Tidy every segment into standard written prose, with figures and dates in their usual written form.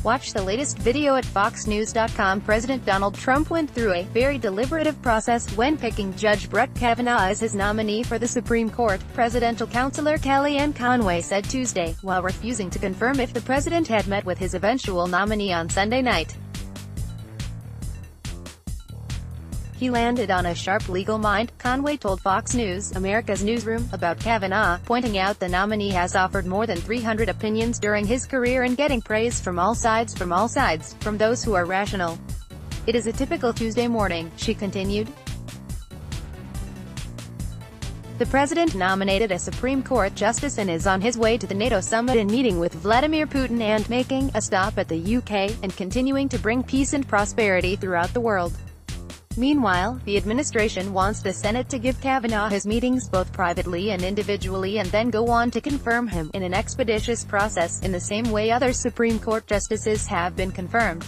Watch the latest video at foxnews.com. President Donald Trump went through a very deliberative process when picking Judge Brett Kavanaugh as his nominee for the Supreme Court, presidential counselor Kellyanne Conway said Tuesday, while refusing to confirm if the president had met with his eventual nominee on Sunday night. He landed on a sharp legal mind, Conway told Fox News, America's newsroom, about Kavanaugh, pointing out the nominee has offered more than 300 opinions during his career and getting praise from all sides, from those who are rational. It is a typical Tuesday morning, she continued. The president nominated a Supreme Court justice and is on his way to the NATO summit and meeting with Vladimir Putin and making a stop at the UK, and continuing to bring peace and prosperity throughout the world. Meanwhile, the administration wants the Senate to give Kavanaugh his meetings both privately and individually and then go on to confirm him, in an expeditious process, in the same way other Supreme Court justices have been confirmed.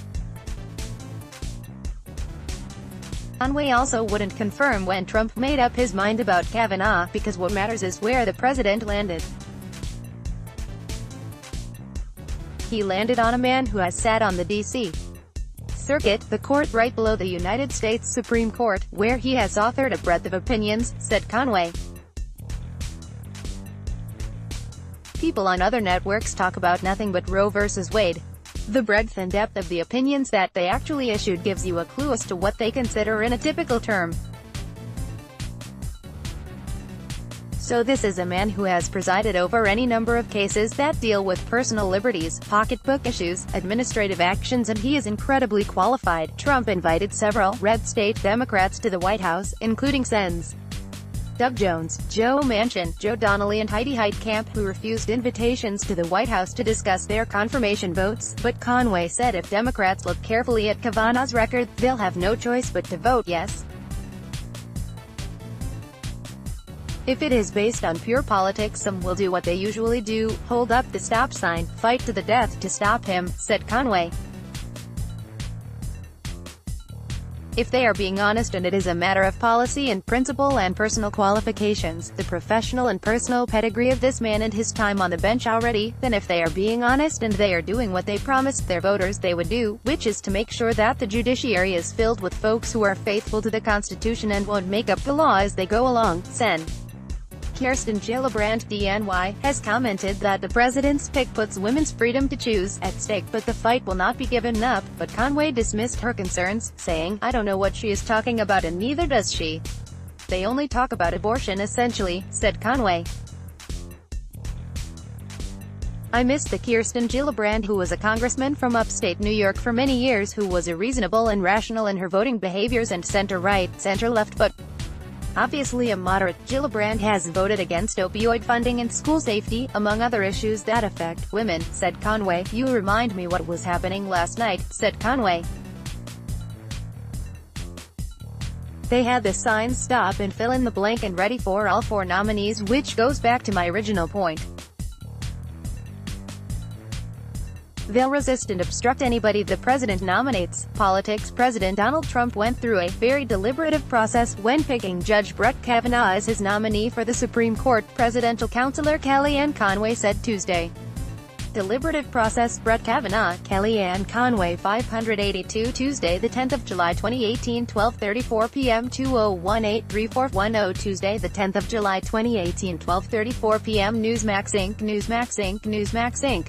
Conway also wouldn't confirm when Trump made up his mind about Kavanaugh, because what matters is where the president landed. He landed on a man who has sat on the D.C. Circuit, the court right below the United States Supreme Court, where he has authored a breadth of opinions, said Conway. People on other networks talk about nothing but Roe versus Wade. The breadth and depth of the opinions that they actually issued gives you a clue as to what they consider in a typical term. So this is a man who has presided over any number of cases that deal with personal liberties, pocketbook issues, administrative actions, and he is incredibly qualified. Trump invited several red state Democrats to the White House, including Sens. Doug Jones, Joe Manchin, Joe Donnelly and Heidi Heitkamp, who refused invitations to the White House to discuss their confirmation votes, but Conway said if Democrats look carefully at Kavanaugh's record, they'll have no choice but to vote yes. If it is based on pure politics, some will do what they usually do, hold up the stop sign, fight to the death to stop him, said Conway. If they are being honest and it is a matter of policy and principle and personal qualifications, the professional and personal pedigree of this man and his time on the bench already, then if they are being honest and they are doing what they promised their voters they would do, which is to make sure that the judiciary is filled with folks who are faithful to the Constitution and won't make up the law as they go along, Sen. Kirsten Gillibrand, DNY, has commented that the president's pick puts women's freedom to choose at stake, but the fight will not be given up. But Conway dismissed her concerns, saying, "I don't know what she is talking about and neither does she. They only talk about abortion essentially," said Conway. "I miss the Kirsten Gillibrand who was a congressman from upstate New York for many years, who was reasonable and rational in her voting behaviors and center-right, center-left but obviously a moderate. Gillibrand has voted against opioid funding and school safety, among other issues that affect women," said Conway. "You remind me what was happening last night," said Conway. "They had the signs stop and fill in the blank and ready for all four nominees, which goes back to my original point. They'll resist and obstruct anybody the president nominates." Politics. President Donald Trump went through a very deliberative process when picking Judge Brett Kavanaugh as his nominee for the Supreme Court, presidential counselor Kellyanne Conway said Tuesday. Deliberative process. Brett Kavanaugh, Kellyanne Conway 582 Tuesday, the 10th of July 2018, 12:34 p.m. 2018-3410 Tuesday, the 10th of July 2018, 12:34 p.m. Newsmax Inc.